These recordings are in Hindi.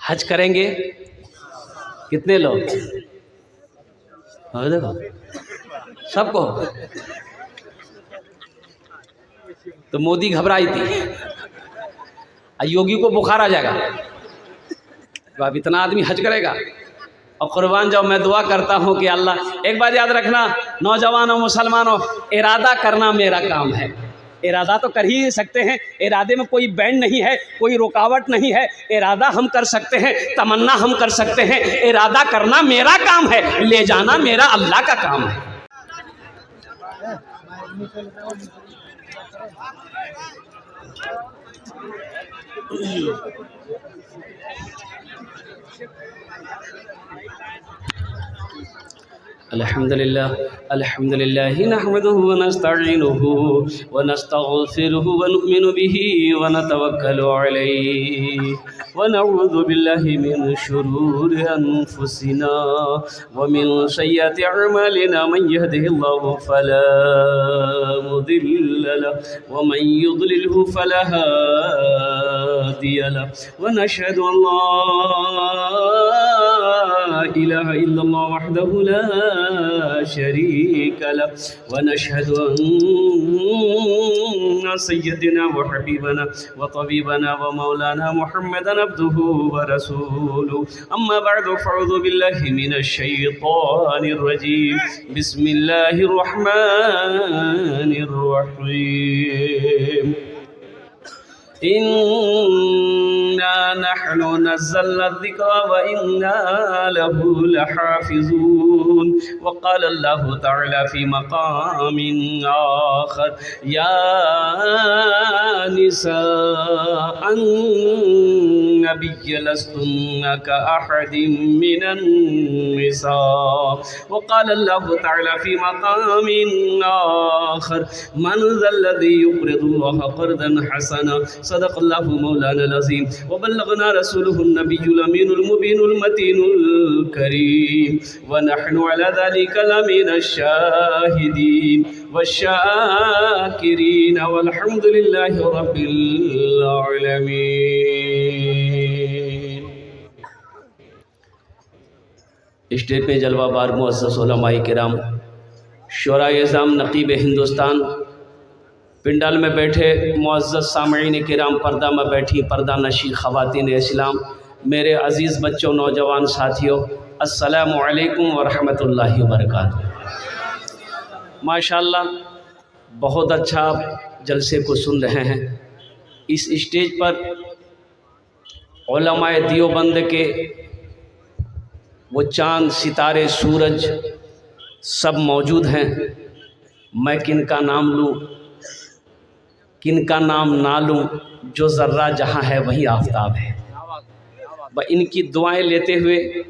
हज करेंगे कितने लोग? और देखो सबको। तो मोदी घबराई थी, योगी को बुखार आ जाएगा तो अब इतना आदमी हज करेगा। और कुर्बान जाओ, मैं दुआ करता हूँ कि अल्लाह, एक बात याद रखना नौजवानों मुसलमानों, इरादा करना मेरा काम है। इरादा तो कर ही सकते हैं, इरादे में कोई बैंड नहीं है, कोई रुकावट नहीं है। इरादा हम कर सकते हैं, तमन्ना हम कर सकते हैं, इरादा करना मेरा काम है, ले जाना मेरा अल्लाह का काम है। अल्हम्दुलिल्लाह अल्हम्दुलिल्लाह नहमदुहु व नस्तईनुहु व नस्तगफिरुहु व नुमिनु बिही व नतवक्कलु अलैहि व नऊज़ु बिल्लाहि मिन शुरूरि अनफुसिना व मिन सय्यिअति अअमालिना मन यहदिहिल्लाहु फला मुदिल्ल लहु व मन युद्लिलहु फला हादिय लहु व नशहदु अन ला इलाहा इल्लल्लाह वहदहु ला शरीक लहु व नशहदु अन्न सय्यदना व हबीबना व तबीबना व मौलाना मुहम्मदन अब्दुहु व रसूलुहु। अम्मा बअदु फअऊज़ु बिल्लाहि मिनश शैतानिर रजीम। बिस्मिल्लाहिर रहमानिर रहीम। इन्ना नहनु नज़्ज़लना ज़िक्रा व इन्ना लहु लहाफ़िज़ून। वक़ाल अल्लाहु तआला फ़ी मक़ामिन आख़र या निसाअन नबिय्य लस्तुन्ना कअहदिम मिनन निसा। वक़ाल अल्लाहु तआला फ़ी मक़ामिन आख़र मन ज़ल्लज़ी युक़रिदुल्लाह क़र्ज़न हसना। सदक़ल्लाहु मौलाना अज़ीम व बल्लगना रसूलुहुन नबियुल अमीनुल मुबीनुल मतीनुल करीम व नहनु अला ज़ालिका लमिनश शाहिदीन वश्शाकिरीन वल्हम्दुलिल्लाहि रब्बिल आलमीन। स्टेज पे जलवाबार मुअज़्ज़ज़ उलमाए किराम, शुराए इज़ाम, नक़ीब हिंदुस्तान, पिंडाल में बैठे मुअज़्ज़ज़ सामईन किराम, पर्दा में बैठी पर्दा नशी ख़वातीन इस्लाम, मेरे अज़ीज़ बच्चों, नौजवान साथियों, अस्सलामु अलैकुम व रहमतुल्लाहि व बरकातुहू। माशाअल्लाह बहुत अच्छा आप जलसे को सुन रहे हैं। इस स्टेज पर उलमाए देवबंद के वो चाँद सितारे सूरज सब मौजूद हैं। मैं किन का नाम लूँ किन का नाम ना लूँ, जो ज़र्रा जहाँ है वही आफ़ताब है। व इनकी दुआएं लेते हुए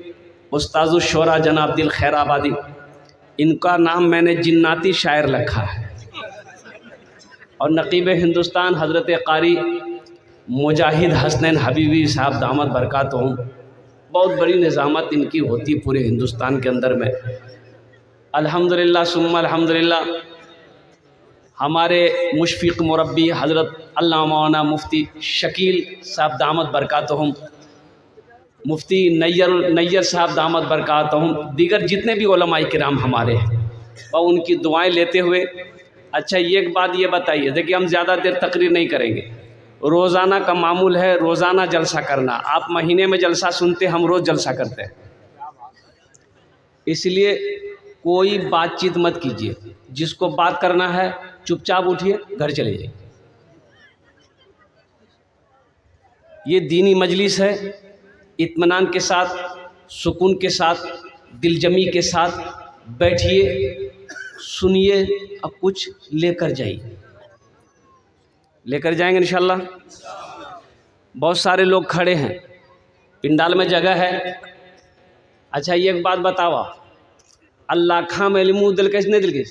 उस्ताज़ुल शोरा जनाब दिल खैर आबादी, इनका नाम मैंने जिन्नाती शायर रखा है। और नक़ीब हिंदुस्तान हज़रत क़ारी मुजाहिद हसनैन हबीबी साहब दामद बरकातुहुम, बहुत बड़ी निज़ामत इनकी होती पूरे हिंदुस्तान के अंदर में। अल्हम्दुलिल्लाह सुम्मा अल्हम्दुलिल्लाह। हमारे मुशफ़िक़ मुरब्बी हज़रत अल्लामा मौलाना मुफ्ती शकील साहब दामद बरकातुहुम, मुफ्ती नैयर साहब दामद बरकातुहुम, दीगर जितने भी उलमाए किराम हमारे हैं, और उनकी दुआएं लेते हुए। अच्छा, एक बात ये बताइए, देखिए हम ज़्यादा देर तकरीर नहीं करेंगे, रोज़ाना का मामूल है रोज़ाना जलसा करना। आप महीने में जलसा सुनते, हम रोज़ जलसा करते हैं, इसलिए कोई बातचीत मत कीजिए। जिसको बात करना है चुपचाप उठिए, घर चले जाइए। ये दीनी मजलिस है, इत्मीनान के साथ, सुकून के साथ, दिलजमी के साथ बैठिए, सुनिए, अब कुछ लेकर जाइए। लेकर जाएंगे इंशाअल्लाह। बहुत सारे लोग खड़े हैं, पिंडाल में जगह है। अच्छा, ये एक बात बताओ, अल्लाह खां में मुँह दिल के नहीं दिल के?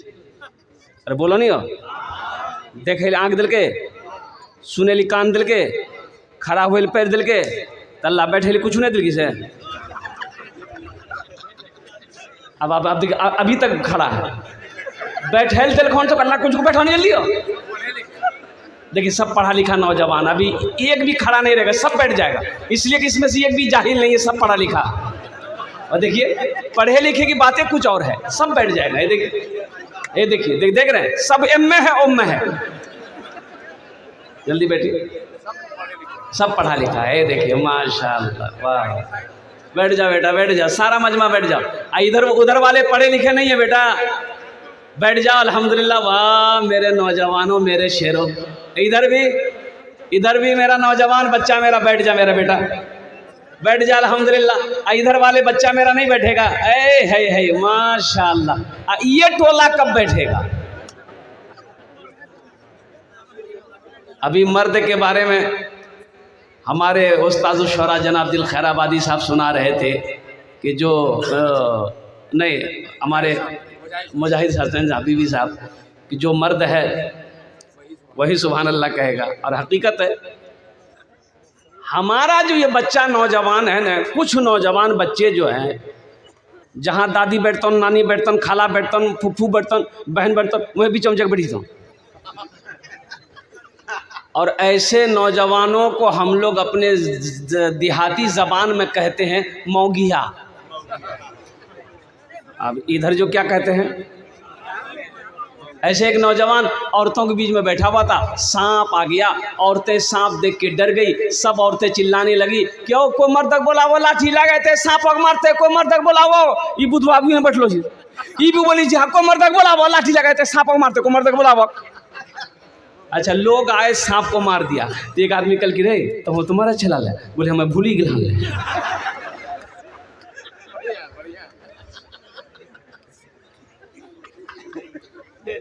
अरे बोलो नहीं हो? देखे आँख दिल के, सुने ली कान दिल के, खड़ा हुए पैर दिल के, तो अल्लाह बैठे कुछ नहीं दिल की से। अब आप देखिए, अभी तक खड़ा है, बैठे दिल कौन सा अल्लाह कुछ को बैठा नहीं लियो। देखिए सब पढ़ा लिखा नौजवान, अभी एक भी खड़ा नहीं रहेगा, सब बैठ जाएगा, इसलिए कि इसमें से एक भी जाहिल नहीं है, सब पढ़ा लिखा। और देखिए पढ़े लिखे की बातें कुछ और है, सब बैठ जाएगा। ये देखिए, ये देखिए, देख रहे हैं, सब एम में है, ओम में है। जल्दी बैठिए, सब पढ़ा लिखा है। ये देखिए माशाल्लाह, वाह। बैठ जाओ बेटा, बैठ जाओ, सारा मजमा बैठ जाओ। इधर उधर वाले पढ़े लिखे नहीं है बेटा, बैठ जाओ। अल्हम्दुलिल्लाह, वाह मेरे नौजवानों, मेरे शेरों। इधर भी मेरा नौजवान बच्चा मेरा बैठ जा, मेरा बेटा बैठ जा अल्हम्दुलिल्लाह। इधर वाले बच्चा मेरा नहीं बैठेगा, है माशाल्लाह। ये टोला कब बैठेगा? अभी मर्द के बारे में हमारे उस्ताद शुरा जनाब दिल खैराबादी साहब सुना रहे थे कि जो नहीं, हमारे मुजाहिद हसन हबीबी साहब कि जो मर्द है वही सुभान अल्लाह कहेगा। और हकीकत है, हमारा जो ये बच्चा नौजवान है ना, कुछ नौजवान बच्चे जो हैं, जहाँ दादी बैठतन, नानी बैठतन, खाला बैठतन, फूफू बैठतन, बहन बैठतन, वहीं भी चमचक बैठी था। और ऐसे नौजवानों को हम लोग अपने देहाती ज़बान में कहते हैं मौगिया। अब इधर जो क्या कहते हैं, ऐसे एक नौजवान औरतों के बीच में बैठा हुआ था, सांप आ गया, औरतें सांप देख के डर गई, सब औरतें चिल्लाने लगी, क्यों कोई मर्द बोला वो लाठी लगे थे, सांप मारते, कोई मर्द बोला वो ये बुधवा भी में बैठ लो जी, ये भी बोली जी को मर्द बोला वो लाठी लगे थे, सांप मारते, को मर्द बोला वो। अच्छा, लोग आए, सांप को मार दिया, तो एक आदमी कल की रहे तो वो तुम्हारा चला ले, बोले हमें भूली गिला।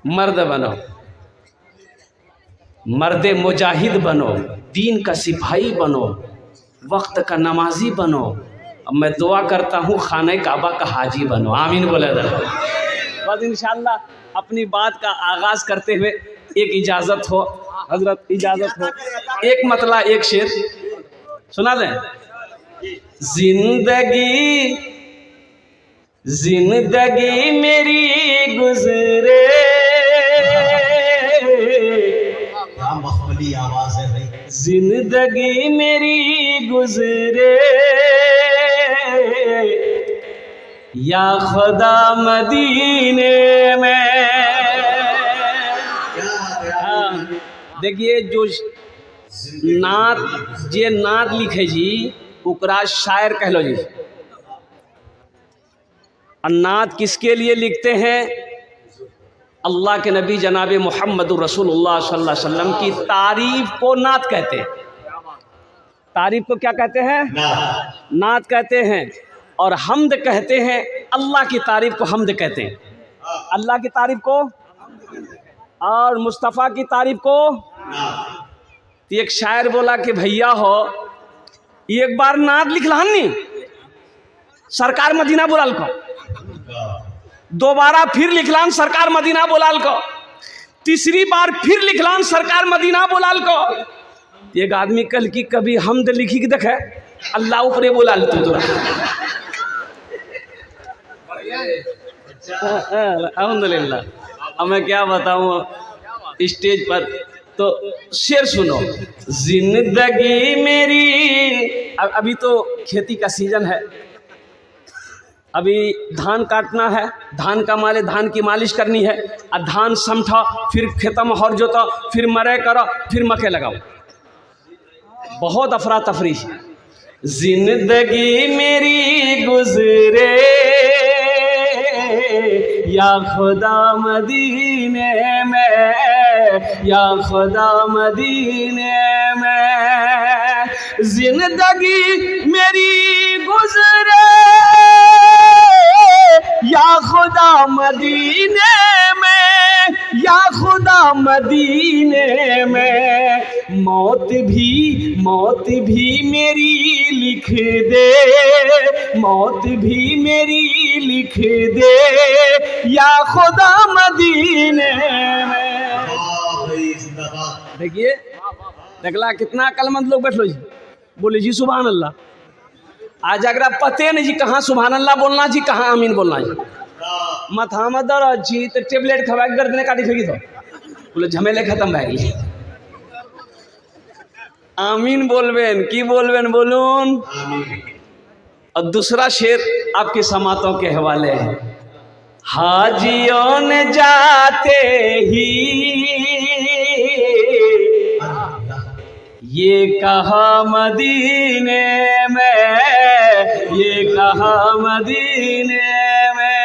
मर्द बनो, मर्द मुजाहिद बनो, दीन का सिपाही बनो, वक्त का नमाजी बनो। अब मैं दुआ करता हूँ खाने काबा का हाजी बनो। आमीन बोले दर। बस इंशाअल्लाह अपनी बात का आगाज़ करते हुए एक इजाज़त हो हजरत, इजाज़त हो, एक मतला एक शेर सुना दें। जिंदगी मेरी गुजरे, आवाज है भाई, जिंदगी मेरी गुजरे, या खुदा मदीने में। देखिए जो नात जे नात लिखे जी, ओकरा शायर कह लो जी। और नात किसके लिए लिखते हैं? अल्लाह के नबी जनाब मोहम्मद रसूलुल्लाह सल्लल्लाहु अलैहि वसल्लम की तारीफ को नात कहते हैं। तारीफ को क्या कहते हैं? नात कहते हैं। और हम्द कहते हैं, अल्लाह की तारीफ को हम्द कहते हैं। अल्लाह की तारीफ को और मुस्तफ़ा की तारीफ को। तो एक शायर बोला कि भैया हो, एक बार नात लिखलान नहीं, सरकार मदीना बुलाल को, दोबारा फिर लिखलान सरकार मदीना बुलाल को, तीसरी बार फिर लिखलान सरकार मदीना बुलाल को। एक आदमी कल की कभी हमद लिखी कि देखे अल्लाह ऊपर बोला तू अल्हम्दुलिल्लाह। अब मैं क्या बताऊँ स्टेज पर, तो शेर सुनो। जिंदगी मेरी, अभी तो खेती का सीजन है, अभी धान काटना है, धान का माले, धान की मालिश करनी है, और धान समठा, फिर खेतों में हर जोतो, फिर मरे करो, फिर मक्के लगाओ, बहुत अफरा तफरी। जिंदगी मेरी गुजरे, या खुदा मदीने में, या खुदा मदीने में। जिंदगी मेरी गुजरे, या खुदा मदीने में, या खुदा मदीने में। मौत भी मेरी लिख दे, मौत भी मेरी लिख दे, या खुदा मदीने में। देखिए देखला कितना अक्लमंद लोग बैठ लो जी, बोले जी सुभान अल्लाह। आज अगर आप पते नहीं जी कहाँ सुभान अल्लाह बोलना जी, कहाँ आमीन बोलना जी। माथा में दर्द जी तो टेबलेट खवा के गर्दन काटी फेंकी, तो बोले झमेले खत्म भाई। आमीन बोलबेन की बोलबेन बोलून। और दूसरा शेर आपके समातों के हवाले है। हाजियों ने जाते ही ये कहा मदीने में, ये कहा मदीने में।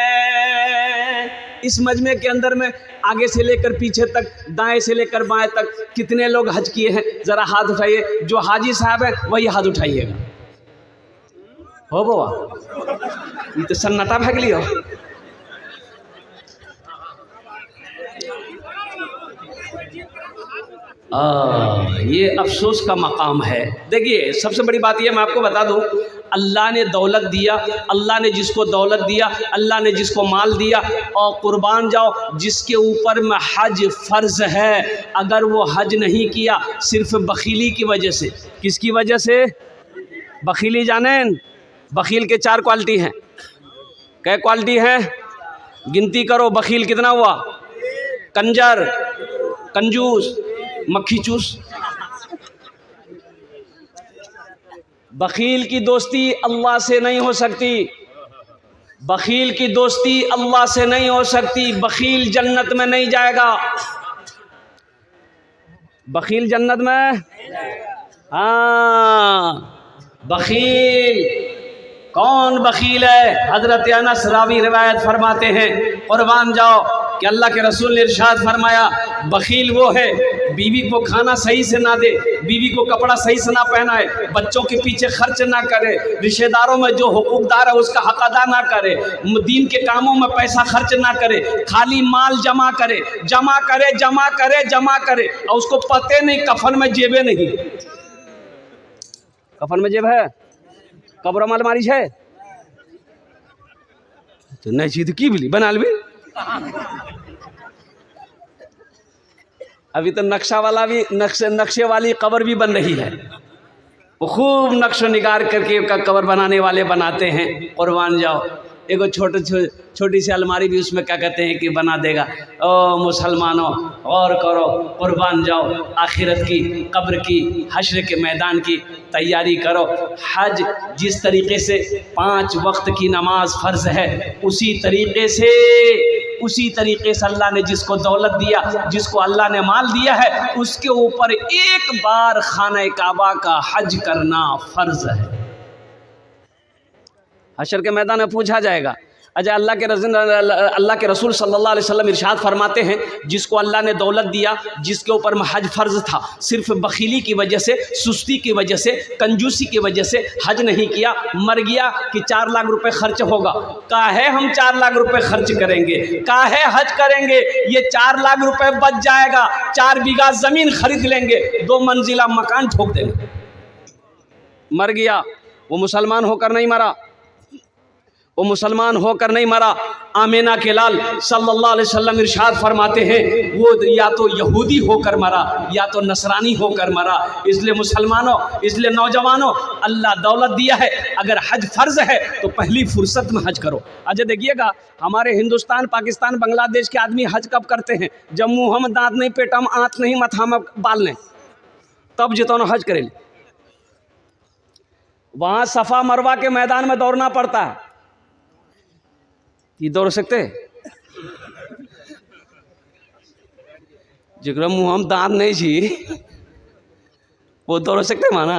इस मजमे के अंदर में आगे से लेकर पीछे तक, दाएं से लेकर बाएं तक कितने लोग हज किए हैं जरा हाथ उठाइए। जो हाजी साहब है वही हाथ उठाइएगा। हो बाबा ये तो सन्नाटा भाग लियो। ये अफसोस का मकाम है। देखिए सबसे बड़ी बात ये मैं आपको बता दूं, अल्लाह ने दौलत दिया, अल्लाह ने जिसको दौलत दिया, अल्लाह ने जिसको माल दिया, और कुर्बान जाओ जिसके ऊपर में हज फ़र्ज़ है, अगर वो हज नहीं किया सिर्फ बखीली की वजह से। किसकी वजह से? बखीली। जानें बखील के 4 क्वालिटी हैं। क्या क्वालिटी है? गिनती करो। बखील कितना हुआ? कंजर, कंजूस, मक्खी चूस। बखील की दोस्ती अल्लाह से नहीं हो सकती। बखील की दोस्ती अल्लाह से नहीं हो सकती। बखील जन्नत में नहीं जाएगा। बखील जन्नत में, हाँ बखील कौन बखील है? हजरत अनस रावी रिवायत फरमाते हैं, कुर्बान जाओ कि अल्लाह के रसूल ने इरशाद फरमाया, बखील वो है बीवी को खाना सही से ना दे, बीवी को कपड़ा सही से ना पहनाए, बच्चों के पीछे खर्च ना करे, रिश्तेदारों में जो हुकूकदार है उसका हक अदा ना करे, दीन के कामों में पैसा खर्च ना करे, खाली माल जमा करे, जमा करे, जमा करे, जमा करे, और उसको पते नहीं कफन में जेबे नहीं। कफन में जेब है? कब्र में अलमारी है तो नहीं चीज की बिली बना ली। अभी तो नक्शा वाला भी नक्शे वाली कब्र भी बन रही है। वो खूब नक्शो निगार करके कब्र बनाने वाले बनाते हैं। कुर्बान जाओ एगो छोटी सी अलमारी भी उसमें क्या कहते हैं कि बना देगा। ओ मुसलमानों गौर करो, कुर्बान जाओ आखिरत की, कब्र की, हश्र के मैदान की तैयारी करो। हज जिस तरीके से 5 वक्त की नमाज फ़र्ज़ है, उसी तरीके से अल्लाह ने जिसको दौलत दिया, जिसको अल्लाह ने माल दिया है, उसके ऊपर एक बार खाना काबा का हज करना फ़र्ज़ है। हशर के मैदान में पूछा जाएगा। अच्छा अल्लाह के रसूल सल्लल्लाहु अलैहि वसल्लम इरशाद फरमाते हैं, जिसको अल्लाह ने दौलत दिया, जिसके ऊपर हज फ़र्ज़ था, सिर्फ बखीली की वजह से, सुस्ती की वजह से, कंजूसी की वजह से हज नहीं किया, मर गया कि 4 लाख रुपए खर्च होगा। काहे हम 4 लाख रुपए खर्च करेंगे? काहे हज करेंगे? ये 4 लाख रुपए बच जाएगा, 4 बीघा ज़मीन खरीद लेंगे, 2 मंजिला मकान ठोक देंगे। मर गया, वो मुसलमान होकर नहीं मरा, वो मुसलमान होकर नहीं मरा। आमिना के लाल सल्लल्लाहु अलैहि वसल्लम इरशाद फरमाते हैं, वो या तो यहूदी होकर मरा या तो नसरानी होकर मरा। इसलिए मुसलमानों, इसलिए नौजवानों, अल्लाह दौलत दिया है, अगर हज फ़र्ज़ है तो पहली फुर्सत में हज करो। अच्छा देखिएगा, हमारे हिंदुस्तान, पाकिस्तान, बांग्लादेश के आदमी हज कब करते हैं? जब मुँह में दाँत नहीं, पेटा में आँत नहीं, मथा में बाल नहीं, तब जितो हज करे। वहाँ सफ़ा मरवा के मैदान में दौड़ना पड़ता है। ये दौड़ सकते? जिक्र मुँह हम दांत नहीं छी वो दौड़ सकते माना।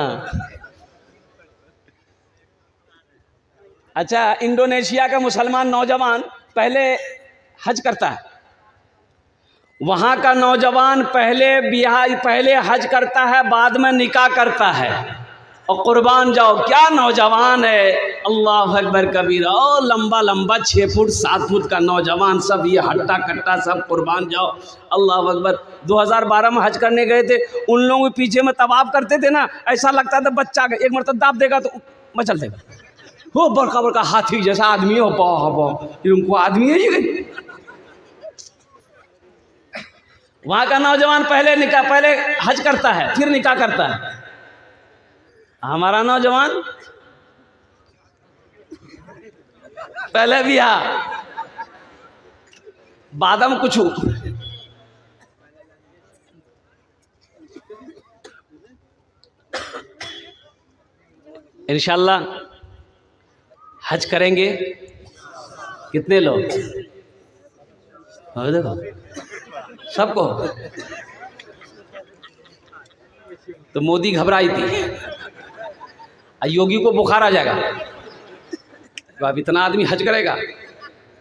अच्छा इंडोनेशिया का मुसलमान नौजवान पहले हज करता है। वहाँ का नौजवान पहले हज करता है, बाद में निकाह करता है। और कुर्बान जाओ क्या नौजवान है, अल्लाह अकबर कबीरा। ओ लंबा लंबा 6 फुट 7 फुट का नौजवान, सब ये हट्टा कट्टा सब, कुर्बान जाओ अल्लाह अकबर। 2012 में हज करने गए थे, उन लोगों के पीछे में तवाफ करते थे ना, ऐसा लगता था बच्चा एक मरतबा दाब देगा तो मचल देगा। हो बड़का बड़का हाथी जैसा आदमी हो, उनको आदमी है ये। वहाँ का नौजवान पहले हज करता है, फिर निकाह करता है। हमारा नौजवान पहले भी बादम कुछ इंशाल्लाह हज करेंगे। कितने लोग? और देखो सबको। तो मोदी घबराई थी, योगी को बुखार आ जाएगा, तो अब इतना आदमी हज करेगा।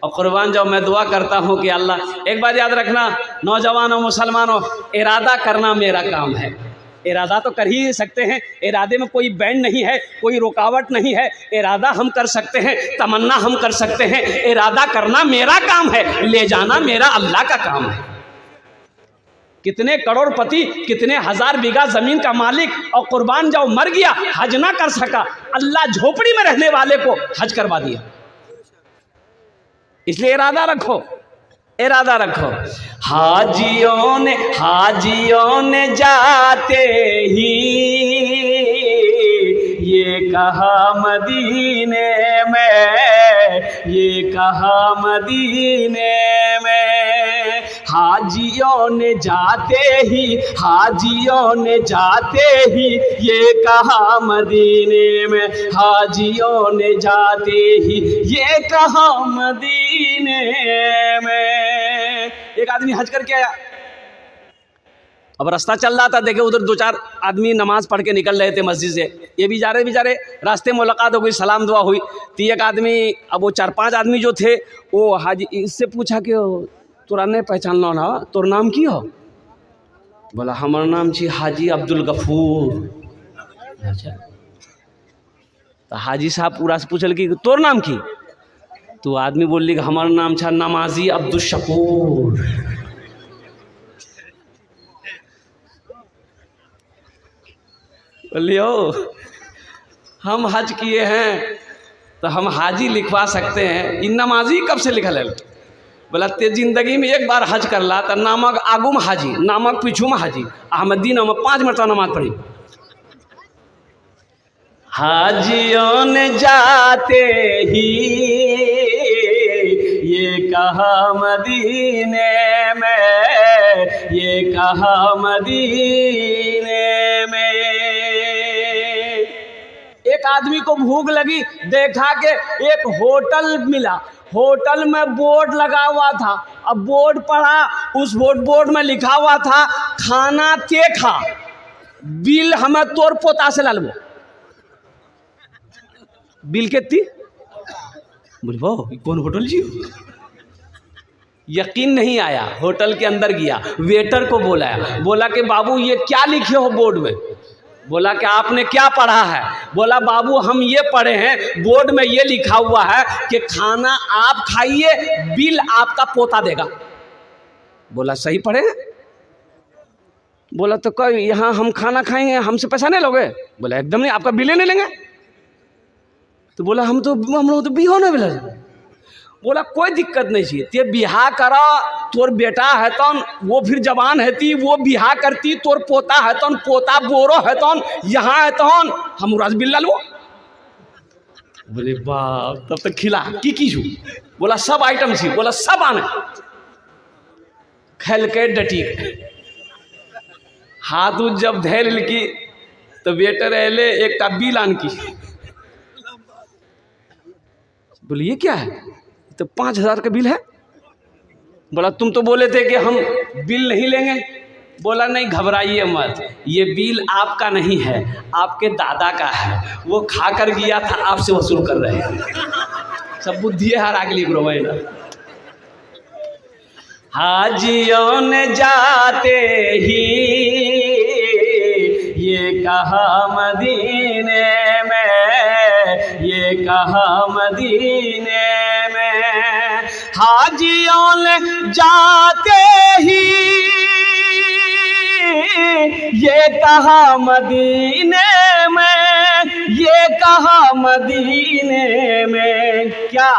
और कुर्बान जाओ, मैं दुआ करता हूँ कि अल्लाह, एक बात याद रखना नौजवानों मुसलमानों, इरादा करना मेरा काम है। इरादा तो कर ही सकते हैं, इरादे में कोई बैंड नहीं है, कोई रुकावट नहीं है। इरादा हम कर सकते हैं, तमन्ना हम कर सकते हैं, इरादा करना मेरा काम है, ले जाना मेरा अल्लाह का काम है। कितने करोड़पति, कितने हजार बीघा जमीन का मालिक, और कुर्बान जाओ मर गया, हज ना कर सका, अल्लाह झोपड़ी में रहने वाले को हज करवा दिया। इसलिए इरादा रखो, इरादा रखो। हाजियों ने जाते ही ये कहा मदीने में, ये कहा मदीने में। हाजियों ने जाते ही, हाजियों ने जाते ही ये कहा मदीने में, हाजियों ने जाते ही ये कहा मदीने में। एक आदमी हज करके आया, अब रास्ता चल रहा था, देखे उधर 2-4 आदमी नमाज पढ़ के निकल रहे थे मस्जिद से। ये भी जा रहे बेचारे, रास्ते में मुलाकात हो गई, सलाम दुआ हुई। तो एक आदमी, अब वो 4-5 आदमी जो थे, वो हाजी इससे पूछा कि तोरा नहीं पहचान लो ना, तोर नाम की हो? बोला हमार नाम छी हाजी अब्दुल गफूर। अच्छा, तो हाजी साहब पूरा से पूछल कि तोर नाम की? तो आदमी बोली कि हमार नाम छा नमाजी अब्दुल शकूर। बोलियो हम हज किए हैं तो हम हाजी लिखवा सकते हैं, इन नमाजी कब से लिखल है? बोला ते जिंदगी में एक बार हज कर ला, तो नामक आगू में हाजी, नामक पीछू में हाजी। अहमदीन में 5 मरतबा नमाज पढ़ी। हाजियों ने जाते ही ये कहा मदीने में, ये कहा मदीने में। एक आदमी को भूख लगी, देखा कि एक होटल मिला, होटल में बोर्ड लगा हुआ था। अब बोर्ड पढ़ा, उस बोर्ड में लिखा हुआ था खाना तीखा, बिल हमें तोर पोता से लालबो। बिल कितनी? बोले वो कौन होटल जी? यकीन नहीं आया, होटल के अंदर गया, वेटर को बोला, बोला कि बाबू ये क्या लिखे हो बोर्ड में? बोला कि आपने क्या पढ़ा है? बोला बाबू हम ये पढ़े हैं, बोर्ड में ये लिखा हुआ है कि खाना आप खाइए, बिल आपका पोता देगा। बोला सही पढ़े? बोला तो कोई यहाँ हम खाना खाएंगे, हमसे पैसा नहीं लोगे? बोला एकदम नहीं, आपका बिल नहीं लेंगे। तो बोला हम लोग तो बिहो नहीं मिला। बोला कोई दिक्कत नहीं चाहिए, ते बिहा करा, तोर बेटा है तौन, वो फिर जवान है ती, वो बिहा करती, तोर पोता है तौन, पोता बोरो है तौन, यहाँ है तौन, हम राज बिल्ला लो। बोले बाप, तब तक खिला की छू? बोला सब आइटम छी। बोला सब आने। खेल के डटी हाथ उठ जब धैल की, तो बेटर एले एक का बिल आन की। बोले ये क्या है? तो 5,000 का बिल है। बोला तुम तो बोले थे कि हम बिल नहीं लेंगे। बोला नहीं घबराइए मत, ये बिल आपका नहीं है, आपके दादा का है, वो खा कर गया था, आपसे वसूल कर रहे हैं। सब बुद्धि है हर अगली ग्रोवाइना। हाजियों ने जाते ही ये कहा मदीने में, ये कहा मदीने में। हाजियों ने जाते ही ये कहा मदीने में, ये कहा मदीने में। क्या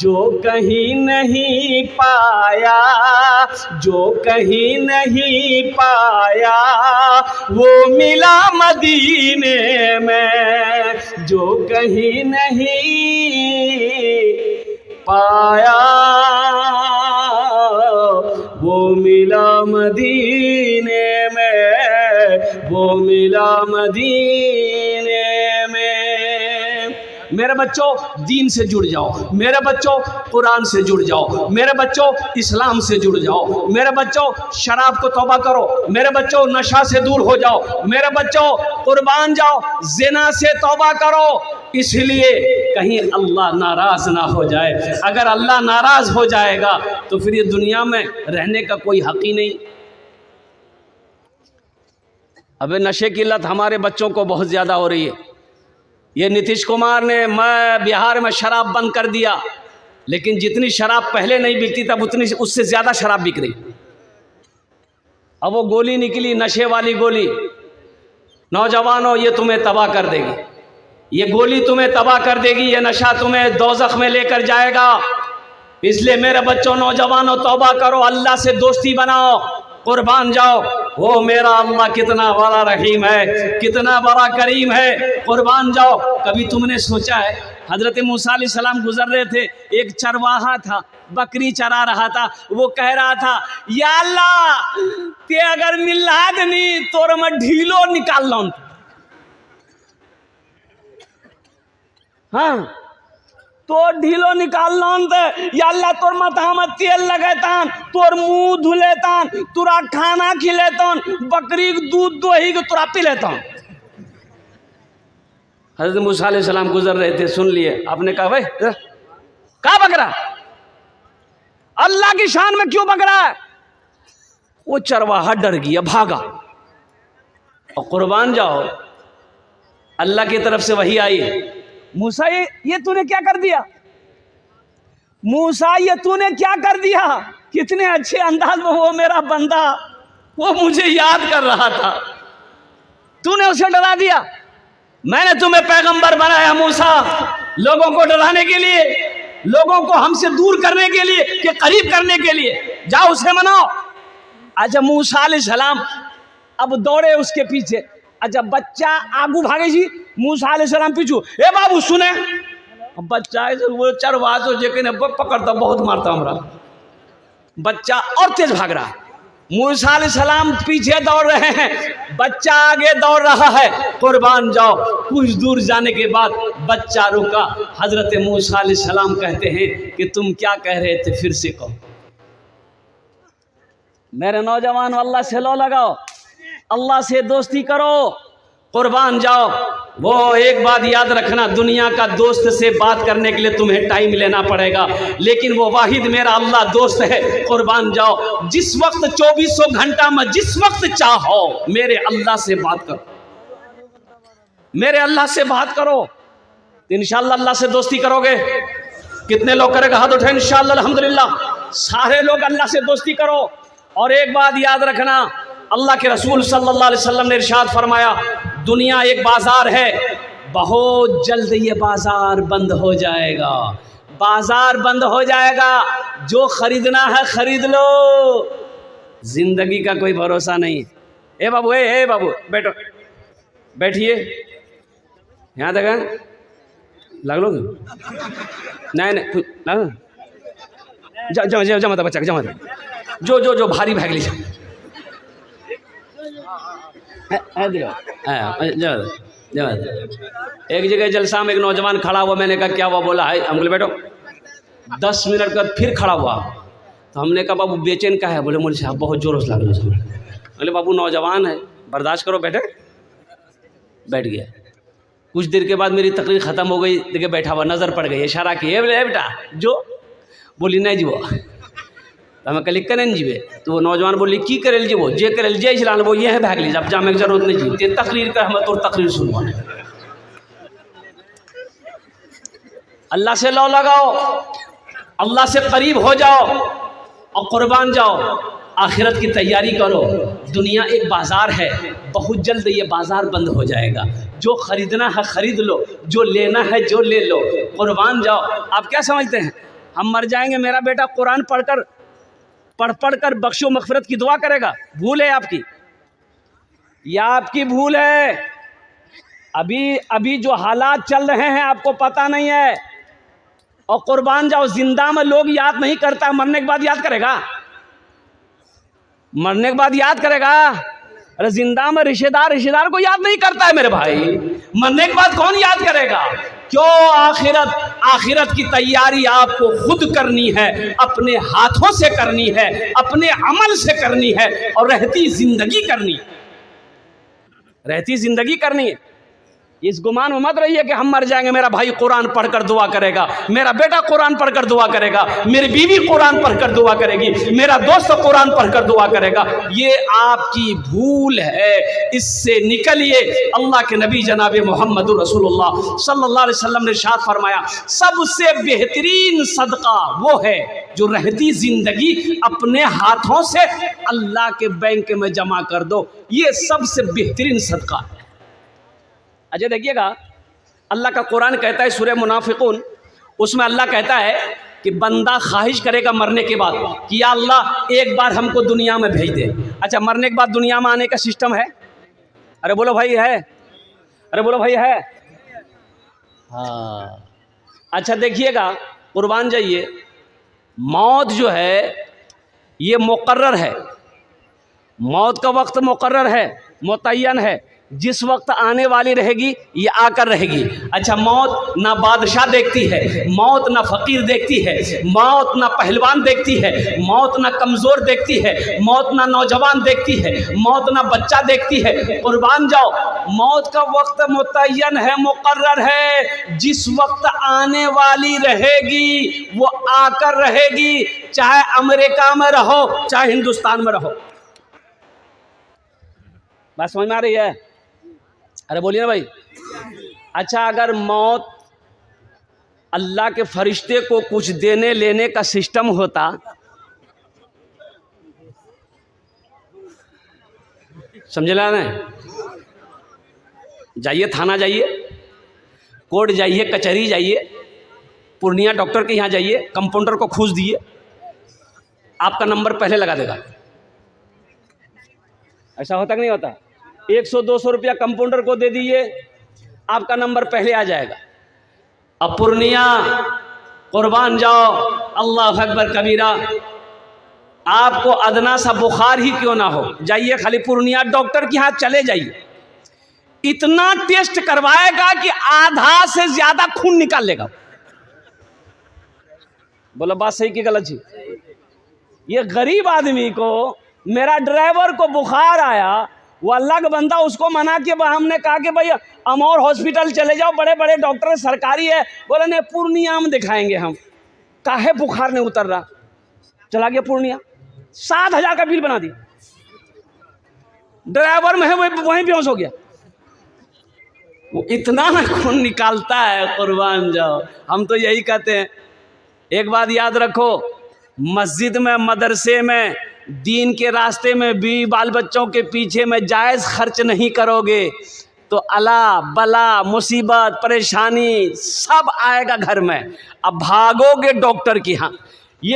जो कहीं नहीं पाया, जो कहीं नहीं पाया, वो मिला मदीने में। जो कहीं नहीं पाया, वो मिला मदीने में, वो मिला मदीने में। मेरे बच्चों दीन से जुड़ जाओ, मेरे बच्चों कुरान से जुड़ जाओ, मेरे बच्चों इस्लाम से जुड़ जाओ, मेरे बच्चों शराब को तौबा करो, मेरे बच्चों नशा से दूर हो जाओ, मेरे बच्चों कुर्बान जाओ, ज़िना से तौबा करो, इसलिए कहीं अल्लाह नाराज़ ना हो जाए। अगर अल्लाह नाराज़ हो जाएगा तो फिर ये दुनिया में रहने का कोई हक़ ही नहीं। अबे नशे की लत हमारे बच्चों को बहुत ज़्यादा हो रही है। ये नीतीश कुमार ने मैं बिहार में शराब बंद कर दिया, लेकिन जितनी शराब पहले नहीं बिकती तब उतनी उससे ज़्यादा शराब बिक रही। अब वो गोली निकली, नशे वाली गोली। नौजवानों, ये तुम्हें तबाह कर देगी, ये गोली तुम्हें तबाह कर देगी, ये नशा तुम्हें दोज़ख में लेकर जाएगा। इसलिए मेरे बच्चों, नौजवानों, तौबा करो, अल्लाह से दोस्ती बनाओ, कुर्बान जाओ। वो मेरा अल्लाह कितना बड़ा रहीम है, कितना बड़ा करीम है, कुर्बान जाओ। कभी तुमने सोचा है, हज़रत मूसा अलैहिस्सलाम गुजर रहे थे, एक चरवाहा था, बकरी चरा रहा था, वो कह रहा था, या अल्लाह ते अगर मिला दनी तोर मैं ढीलो निकाल लूँ। हाँ, तो ढीलो निकाल लौन दे, या अल्लाह तोर माथा में तेल लगेतान, तोर मुंह धुलेतान, तुरा खाना खिलेतान, बकरी के दूध दोही के तुरा पी लेतान। हज़रत मूसा अलैहिस्सलाम गुजर रहे थे, सुन लिए, आपने कहा भाई कहाँ बकरा, अल्लाह की शान में क्यों बकरा है? वो चरवाहा डर गया, भागा। और कुर्बान जाओ, अल्लाह की तरफ से वही आई, मूसा ये तूने क्या कर दिया, मूसा ये तूने क्या कर दिया। कितने अच्छे अंदाज में वो मेरा बंदा, वो मुझे याद कर रहा था, तूने उसे डरा दिया। मैंने तुम्हें पैगंबर बनाया मूसा, लोगों को डराने के लिए, लोगों को हमसे दूर करने के लिए, कि करीब करने के लिए। जाओ उसे मनाओ। अच्छा, मूसा अलैहिस्सलाम अब दौड़े उसके पीछे। अच्छा, बच्चा आगू भागे जी, मूसा अलैहिस्सलाम पीछू, ए बाबू सुने। बच्चा वो चरवाहा तो जेके पकड़ता बहुत मारता हमरा, बच्चा और तेज भाग रहा। मूसा अलैहिस्सलाम पीछे दौड़ रहे हैं, बच्चा आगे दौड़ रहा है। कुर्बान जाओ, कुछ दूर जाने के बाद बच्चा रुका। हजरत मूसा अलैहिस्सलाम कहते हैं कि तुम क्या कह रहे थे, फिर से कहो। मेरे नौजवान, अल्लाह से लो लगाओ, अल्लाह से दोस्ती करो, कुर्बान जाओ। वो एक बात याद रखना, दुनिया का दोस्त से बात करने के लिए तुम्हें टाइम लेना पड़ेगा, लेकिन वो वाहिद मेरा अल्लाह दोस्त है। कुर्बान जाओ, जिस वक्त 2400 घंटा में जिस वक्त चाहो मेरे अल्लाह से बात करो, मेरे अल्लाह से बात करो, इंशाअल्लाह अल्लाह से दोस्ती करोगे। कितने लोग करेगा, हाथ उठाए इंशाअल्लाह। अल्हम्दुलिल्लाह, सारे लोग अल्लाह से दोस्ती करो। और एक बात याद रखना, अल्लाह के रसूल सल्लल्लाहु अलैहि वसल्लम ने इरशाद फरमाया, दुनिया एक बाजार है, बहुत जल्द ये बाजार बंद हो जाएगा, बाजार बंद हो जाएगा, जो खरीदना है खरीद लो, जिंदगी का कोई भरोसा नहीं। ए बाबू, ए बाबू बैठो, बैठिए, यहाँ तक लग लो, नहीं जमा था बच्चा, जमा था, जो भारी भाग ली एक जगह जलसा में एक नौजवान खड़ा हुआ, मैंने कहा क्या हुआ, बोला है, हम बोले बैठो। 10 मिनट का फिर खड़ा हुआ, तो हमने कहा बाबू बेचैन का है, बोले मुझे साहब बहुत जोरों से लग रहा है। बोले बाबू नौजवान है, बर्दाश्त करो, बैठे। बैठ गया। कुछ देर के बाद मेरी तकरीर ख़त्म हो गई, देखिए बैठा हुआ, नज़र पड़ गई, इशारा किए, बोले बेटा जो, बोली नहीं जीवो, तो हमें कल करें जीवे, तो वो नौजवान बोली की करे जीवो, जे करे जे चलान वो ये है भाग ली, अब जाने की जरूरत नहीं जी, ते तकरीर कर, हमें तो तकरीर सुनवाने। अल्लाह से लो लगाओ, अल्लाह से करीब हो जाओ और कुर्बान जाओ, आखिरत की तैयारी करो। दुनिया एक बाज़ार है, बहुत जल्द ये बाज़ार बंद हो जाएगा, जो ख़रीदना है ख़रीद लो, जो लेना है जो ले लो, कुर्बान जाओ। आप क्या समझते हैं हम मर जाएंगे, मेरा बेटा कुरान पढ़ कर बख्शो मग़फ़िरत की दुआ करेगा? भूल है आपकी, या आपकी भूल है? अभी जो हालात चल रहे हैं आपको पता नहीं है। और कुर्बान जाओ, जिंदा में लोग याद नहीं करता, मरने के बाद याद करेगा? मरने के बाद याद करेगा? अरे जिंदा में रिश्तेदार को याद नहीं करता है मेरे भाई, मरने के बाद कौन याद करेगा? क्यों? आखिरत की तैयारी आपको खुद करनी है, अपने हाथों से करनी है, अपने अमल से करनी है और रहती जिंदगी करनी है, रहती जिंदगी करनी है। इस गुमान में मत रहिए कि हम मर जाएंगे, मेरा भाई कुरान पढ़कर दुआ करेगा, मेरा बेटा कुरान पढ़कर दुआ करेगा, मेरी बीवी कुरान पढ़कर दुआ करेगी, मेरा दोस्त कुरान पढ़कर दुआ करेगा। ये आपकी भूल है, इससे निकलिए। अल्लाह के नबी जनाब मोहम्मद रसूलुल्लाह सल्लल्लाहु अलैहि वसल्लम ने इरशाद फरमाया, सबसे बेहतरीन सदका वो है जो रहती जिंदगी अपने हाथों से अल्लाह के बैंक में जमा कर दो। ये सबसे बेहतरीन सदका है। अच्छा देखिएगा, अल्लाह का कुरान कहता है सूरह मुनाफिकून, उसमें अल्लाह कहता है कि बंदा ख्वाहिश करेगा मरने के बाद कि या अल्लाह एक बार हमको दुनिया में भेज दे। अच्छा, मरने के बाद दुनिया में आने का सिस्टम है? अरे बोलो भाई है? अरे बोलो भाई है? हाँ। अच्छा देखिएगा, कुर्बान जाइए, मौत जो है ये मुकर्रर है, मौत का वक्त मुकर्रर है, मुतय्यन है, जिस वक्त आने वाली रहेगी ये आकर रहेगी। अच्छा, मौत ना बादशाह देखती है, मौत ना फकीर देखती है, मौत ना पहलवान देखती है, मौत ना कमज़ोर देखती है, मौत ना नौजवान देखती है, मौत ना बच्चा देखती है। कुर्बान जाओ, मौत का वक्त मुतय्यन है, मुकर्रर है, जिस वक्त आने वाली रहेगी वो आकर रहेगी, चाहे अमेरिका में रहो चाहे हिंदुस्तान में रहो। बात समझ में आ रही है? अरे बोलिए ना भाई। अच्छा, अगर मौत अल्लाह के फरिश्ते को कुछ देने लेने का सिस्टम होता, समझ ला ना? जाइए थाना, जाइए कोर्ट, जाइए कचहरी, जाइए पूर्णिया डॉक्टर के यहाँ जाइए, कंपाउंडर को घूस दिए, आपका नंबर पहले लगा देगा। ऐसा होता कि नहीं होता? 100-200 रुपया कंपाउंडर को दे दिए, आपका नंबर पहले आ जाएगा। अब पूर्णिया, कुर्बान जाओ, अल्लाह अकबर कबीरा, आपको अदना सा बुखार ही क्यों ना हो, जाइए खाली पूर्णिया डॉक्टर के यहाँ चले जाइए, इतना टेस्ट करवाएगा कि आधा से ज्यादा खून निकाल लेगा। बोलो बात सही कि गलत जी? ये गरीब आदमी को, मेरा ड्राइवर को बुखार आया, वो अल्लाह का बंदा, उसको मना के हमने कहा कि भाई अमौर हॉस्पिटल चले जाओ, बड़े बड़े डॉक्टर सरकारी है, बोले नहीं पूर्णिया में दिखाएंगे हम। काहे बुखार नहीं उतर रहा, चला गया पूर्णिया, 7,000 का बिल बना दिया, ड्राइवर में है वहीं बेहोश हो गया। वो इतना ना खून निकालता है, कुर्बान जाओ। हम तो यही कहते हैं, एक बात याद रखो, मस्जिद में, मदरसे में, दीन के रास्ते में भी बाल बच्चों के पीछे में जायज़ खर्च नहीं करोगे तो अला बला, मुसीबत, परेशानी सब आएगा घर में। अब भागोगे डॉक्टर के यहाँ,